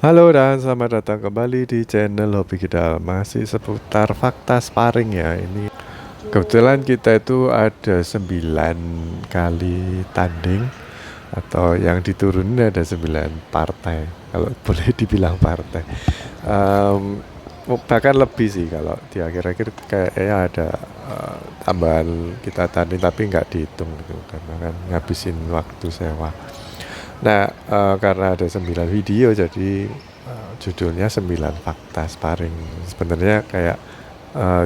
Halo dan selamat datang kembali di channel Hobi Kita. Masih seputar fakta sparring ya. Ini kebetulan kita itu ada 9 kali tanding atau yang diturunin ada 9 partai. Kalau boleh dibilang partai. Em, Bahkan lebih sih kalau di akhir-akhir kayaknya ada tambahan kita tanding tapi nggak dihitung gitu karena kan ngabisin waktu sewa. Nah, karena ada 9 video jadi judulnya 9 fakta sparring. Sebenarnya kayak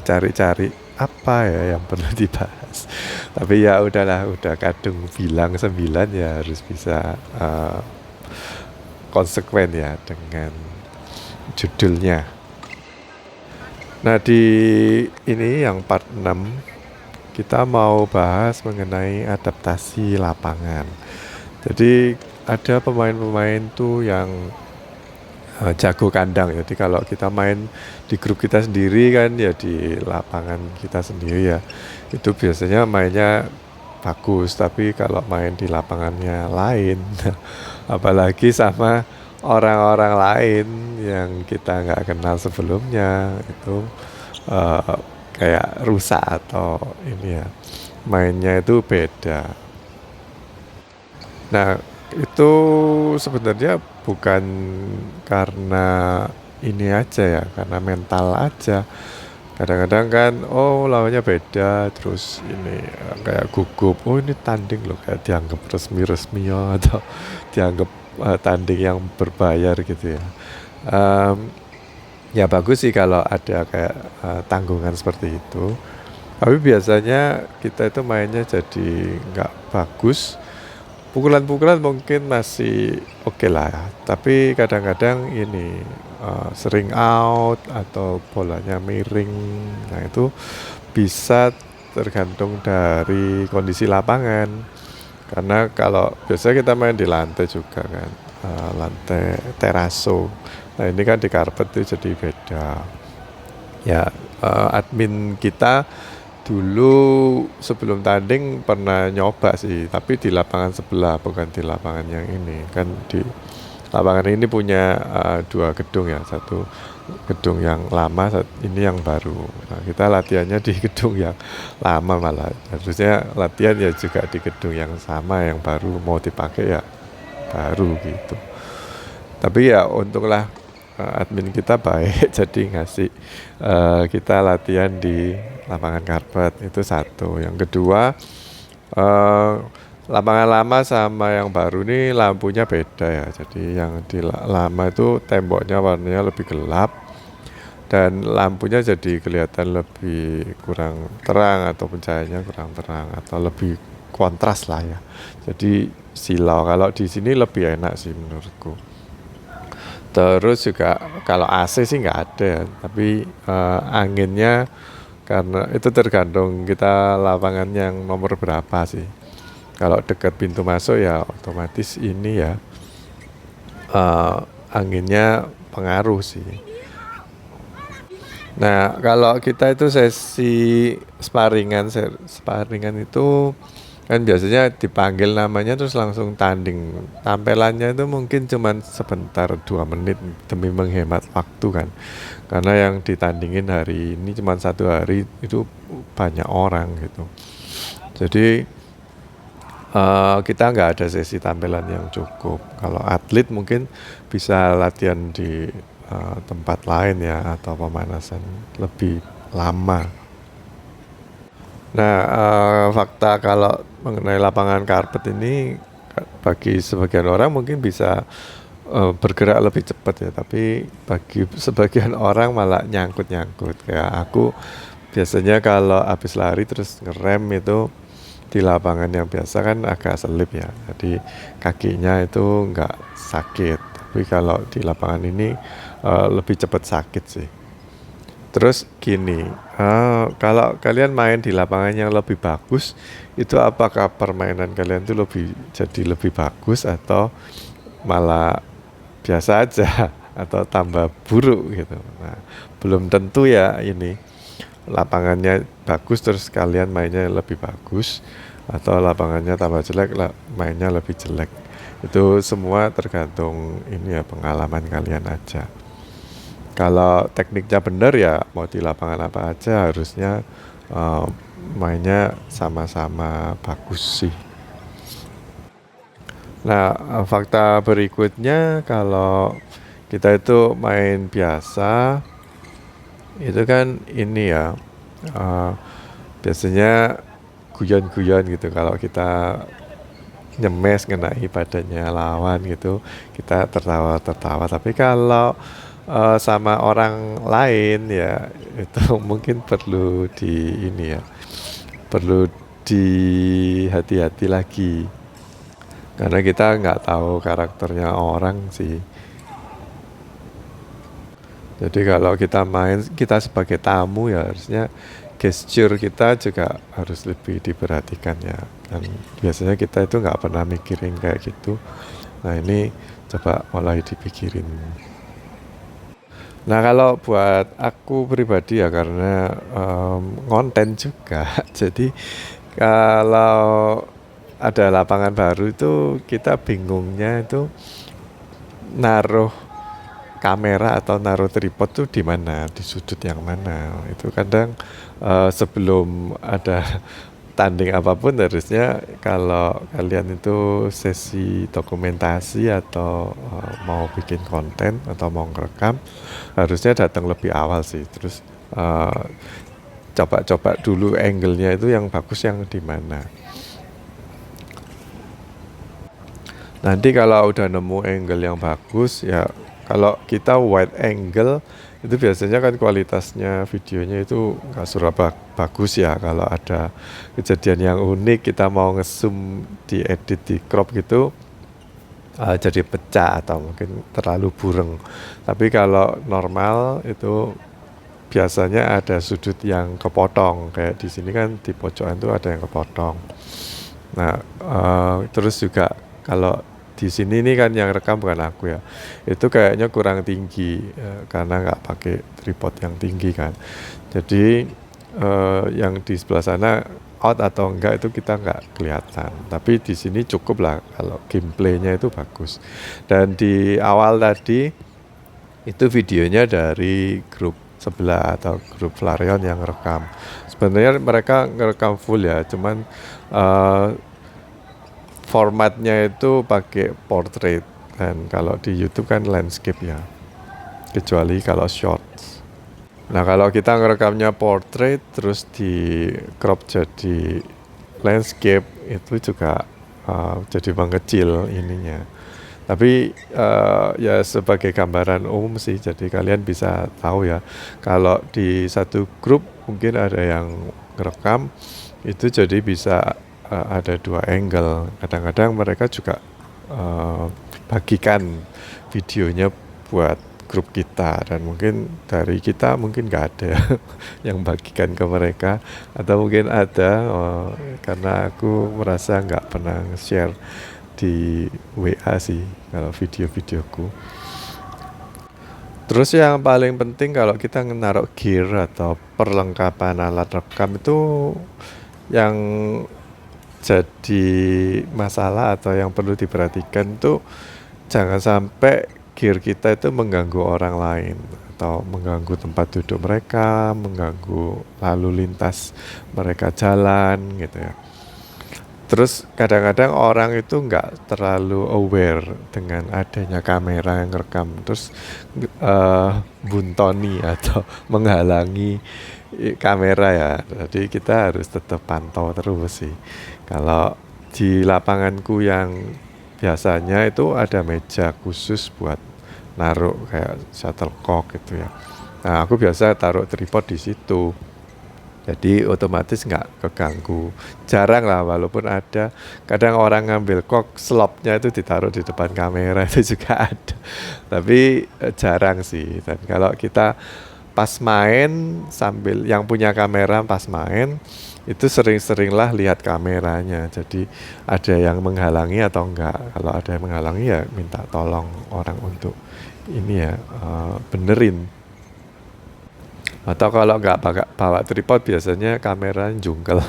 cari-cari apa ya yang perlu dibahas. Tapi ya udahlah, udah kadung bilang 9 ya harus bisa konsekuen ya dengan judulnya. Nah, di ini yang part 6 kita mau bahas mengenai adaptasi lapangan. Jadi ada pemain-pemain tuh yang jago kandang. Jadi kalau kita main di grup kita sendiri kan ya di lapangan kita sendiri ya itu biasanya mainnya bagus. Tapi kalau main di lapangannya lain, apalagi sama orang-orang lain yang kita nggak kenal sebelumnya itu eh, kayak rusak atau ini ya mainnya itu beda. Nah, itu sebenarnya bukan karena ini aja ya, karena mental aja. Kadang-kadang kan, oh lawannya beda, terus ini kayak gugup, oh ini tanding loh, kayak dianggap resmi-resmi ya, atau dianggap tanding yang berbayar gitu ya. Em, Ya bagus sih kalau ada kayak tanggungan seperti itu. Tapi biasanya kita itu mainnya jadi nggak bagus. Pukulan-pukulan mungkin masih oke lah ya, tapi kadang-kadang ini sering out atau bolanya miring. Nah, itu bisa tergantung dari kondisi lapangan. Karena kalau biasanya kita main di lantai juga kan, lantai teraso. Nah, ini kan di karpet itu jadi beda. Ya, admin kita dulu sebelum tanding pernah nyoba sih, tapi di lapangan sebelah bukan di lapangan yang ini. Kan di lapangan ini punya dua gedung ya, satu gedung yang lama, ini yang baru. Nah, kita latihannya di gedung yang lama malah. Harusnya latihan ya juga di gedung yang sama yang baru mau dipakai ya baru gitu. Tapi ya untunglah admin kita baik jadi ngasih kita latihan di lapangan karpet itu satu. Yang kedua eh, lapangan lama sama yang baru ini lampunya beda ya. Jadi yang di lama itu temboknya warnanya lebih gelap dan lampunya jadi kelihatan lebih kurang terang atau pencahayaannya kurang terang atau lebih kontras lah ya. Jadi silau kalau di sini lebih enak sih menurutku. Terus juga kalau AC sih nggak ada ya, tapi anginnya karena itu tergantung kita lapangan yang nomor berapa sih. Kalau dekat pintu masuk ya otomatis ini ya eh, anginnya pengaruh sih. Nah, kalau kita itu sesi sparingan itu kan biasanya dipanggil namanya terus langsung tanding. Tampilannya itu mungkin cuma sebentar 2 menit demi menghemat waktu kan. Karena yang ditandingin hari ini cuma 1 hari itu banyak orang gitu. Jadi kita nggak ada sesi tampilan yang cukup. Kalau atlet mungkin bisa latihan di tempat lain ya atau pemanasan lebih lama. Nah, fakta kalau mengenai lapangan karpet ini bagi sebagian orang mungkin bisa bergerak lebih cepat ya, tapi bagi sebagian orang malah nyangkut-nyangkut. Kayak aku biasanya kalau habis lari terus ngerem itu di lapangan yang biasa kan agak selip ya, jadi kakinya itu nggak sakit. Tapi kalau di lapangan ini lebih cepat sakit sih. Terus gini, kalau kalian main di lapangan yang lebih bagus, itu apakah permainan kalian itu jadi lebih bagus atau malah biasa aja atau tambah buruk gitu. Nah, belum tentu ya ini lapangannya bagus terus kalian mainnya lebih bagus atau lapangannya tambah jelek mainnya lebih jelek. Itu semua tergantung ini ya, pengalaman kalian aja. Kalau tekniknya benar ya mau di lapangan apa aja harusnya eh, mainnya sama-sama bagus sih. Nah, fakta berikutnya kalau kita itu main biasa itu kan ini ya, eh, biasanya guyon-guyon gitu kalau kita nyemes ngenai badannya lawan gitu, kita tertawa-tertawa. Tapi kalau sama orang lain ya itu mungkin perlu di ini ya, perlu di hati-hati lagi karena kita nggak tahu karakternya orang sih. Jadi kalau kita main, kita sebagai tamu ya harusnya gesture kita juga harus lebih diperhatikan ya. Dan biasanya kita itu nggak pernah mikirin kayak gitu. Nah ini coba mulai dipikirin. Nah kalau buat aku pribadi ya karena ngonten juga, jadi kalau ada lapangan baru itu kita bingungnya itu naruh kamera atau naruh tripod tuh di mana, di sudut yang mana. Itu kadang sebelum ada tanding apapun harusnya kalau kalian itu sesi dokumentasi atau mau bikin konten atau mau ngerekam harusnya datang lebih awal sih. Terus coba-coba dulu angle-nya itu yang bagus yang di mana. Nanti kalau udah nemu angle yang bagus ya, kalau kita wide angle itu biasanya kan kualitasnya videonya itu nggak surabaya bagus ya. Kalau ada kejadian yang unik kita mau nge-zoom, diedit, di crop gitu jadi pecah atau mungkin terlalu bureng. Tapi kalau normal itu biasanya ada sudut yang kepotong, kayak di sini kan di pojokan tuh ada yang kepotong. Nah, terus juga kalau di sini nih kan yang rekam bukan aku ya, itu kayaknya kurang tinggi karena nggak pakai tripod yang tinggi kan. Jadi yang di sebelah sana out atau enggak itu kita nggak kelihatan. Tapi di sini cukup lah kalau gameplaynya itu bagus. Dan di awal tadi itu videonya dari grup sebelah atau grup Flareon yang rekam. Sebenarnya mereka ngerekam full ya, cuman formatnya itu pakai portrait dan kalau di YouTube kan landscape ya, kecuali kalau shorts. Nah kalau kita ngerekamnya portrait terus di crop jadi landscape itu juga jadi mengecil ininya. Tapi ya sebagai gambaran umum sih, jadi kalian bisa tahu ya kalau di satu grup mungkin ada yang ngerekam itu jadi bisa ada dua angle. Kadang-kadang mereka juga bagikan videonya buat grup kita dan mungkin dari kita mungkin nggak ada yang bagikan ke mereka atau mungkin ada karena aku merasa nggak pernah share di WA sih kalau video-videoku. Terus yang paling penting kalau kita menaruh gear atau perlengkapan alat rekam itu yang jadi masalah atau yang perlu diperhatikan tuh jangan sampai gear kita itu mengganggu orang lain atau mengganggu tempat duduk mereka, mengganggu lalu lintas mereka jalan gitu ya. Terus kadang-kadang orang itu nggak terlalu aware dengan adanya kamera yang rekam, terus buntoni atau menghalangi kamera ya. Jadi kita harus tetap pantau terus sih. Kalau di lapanganku yang biasanya itu ada meja khusus buat naruh kayak shuttlecock gitu ya. Nah aku biasa taruh tripod di situ. Jadi otomatis nggak keganggu. Jarang lah walaupun ada. Kadang orang ngambil kok slopnya itu ditaruh di depan kamera itu juga ada. Tapi jarang sih. Dan kalau kita pas main sambil yang punya kamera pas main itu sering-seringlah lihat kameranya. Jadi ada yang menghalangi atau enggak. Kalau ada yang menghalangi ya minta tolong orang untuk ini ya benerin. Atau kalau nggak bawa tripod biasanya kamera jungkel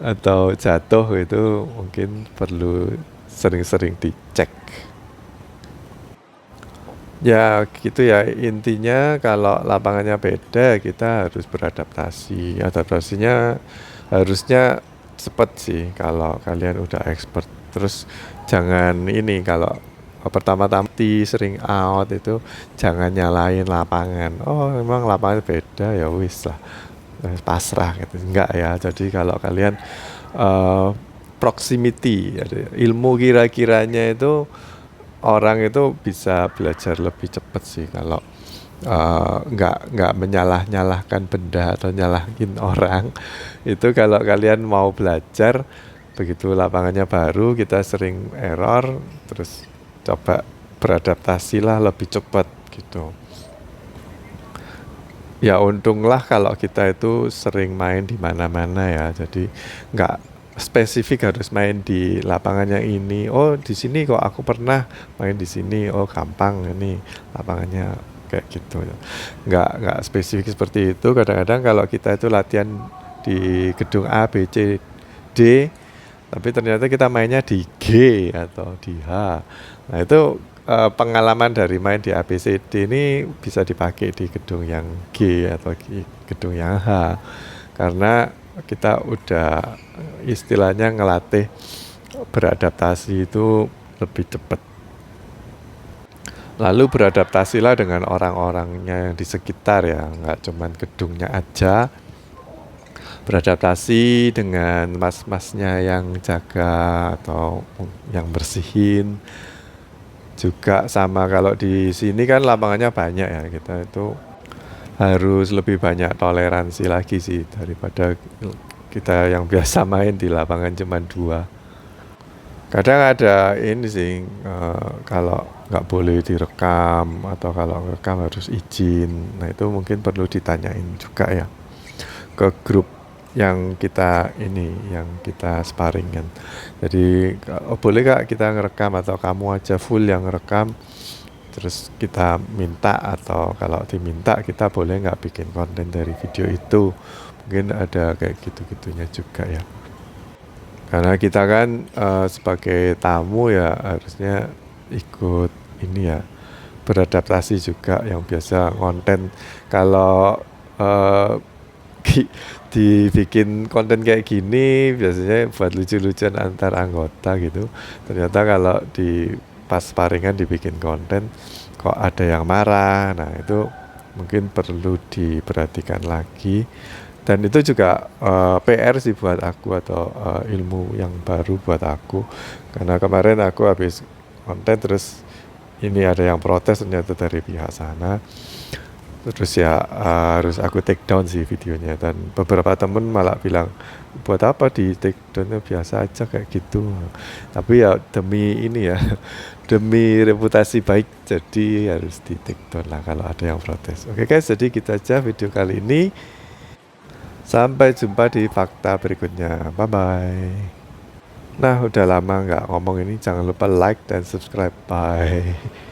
atau jatuh itu mungkin perlu sering-sering dicek. Ya gitu ya, intinya kalau lapangannya beda kita harus beradaptasi. Adaptasinya harusnya cepet sih kalau kalian udah expert. Terus jangan ini kalau pertama-tama sering out itu jangan nyalain lapangan. Oh memang lapangan beda ya wis lah, pasrah gitu. Enggak ya. Jadi kalau kalian proximity, ilmu kira-kiranya itu orang itu bisa belajar lebih cepat sih kalau nggak menyalah-nyalahkan benda atau nyalahin orang. Itu kalau kalian mau belajar, begitu lapangannya baru kita sering error, terus coba beradaptasilah lebih cepat gitu. Ya untunglah kalau kita itu sering main di mana-mana ya, jadi nggak spesifik harus main di lapangan yang ini. Oh di sini kok aku pernah main di sini. Oh gampang ini lapangannya kayak gitu. Nggak spesifik seperti itu. Kadang-kadang kalau kita itu latihan di gedung A, B, C, D, tapi ternyata kita mainnya di G atau di H. Nah itu pengalaman dari main di A, B, C, D ini bisa dipakai di gedung yang G atau gedung yang H. Karena kita udah istilahnya ngelatih beradaptasi itu lebih cepat. Lalu beradaptasilah dengan orang-orangnya yang di sekitar ya, nggak cuman gedungnya aja. Beradaptasi dengan mas-masnya yang jaga atau yang bersihin. Juga sama kalau di sini kan lapangannya banyak ya, kita itu harus lebih banyak toleransi lagi sih daripada kita yang biasa main di lapangan cuma 2. Kadang ada ini sih, kalau nggak boleh direkam atau kalau rekam harus izin. Nah itu mungkin perlu ditanyain juga ya ke grup yang kita ini, yang kita sparring kan. Jadi boleh Kak kita ngerekam atau kamu aja full yang ngerekam. Terus kita minta atau kalau diminta kita boleh nggak bikin konten dari video itu. Mungkin ada kayak gitu-gitunya juga ya. Karena kita kan sebagai tamu ya harusnya ikut ini ya, beradaptasi juga yang biasa konten. Kalau dibikin konten kayak gini biasanya buat lucu-lucuan antar anggota gitu. Ternyata kalau di pas paringan dibikin konten kok ada yang marah. Nah itu mungkin perlu diperhatikan lagi. Dan itu juga PR sih buat aku atau ilmu yang baru buat aku. Karena kemarin aku habis konten terus ini ada yang protes ternyata dari pihak sana. Terus ya harus aku take down sih videonya. Dan beberapa temen malah bilang, buat apa di take downnya, biasa aja kayak gitu. Tapi ya demi ini ya, demi reputasi baik, jadi harus di take down lah kalau ada yang protes. Oke guys, jadi gitu aja video kali ini. Sampai jumpa di fakta berikutnya. Bye-bye. Nah, udah lama nggak ngomong ini. Jangan lupa like dan subscribe. Bye.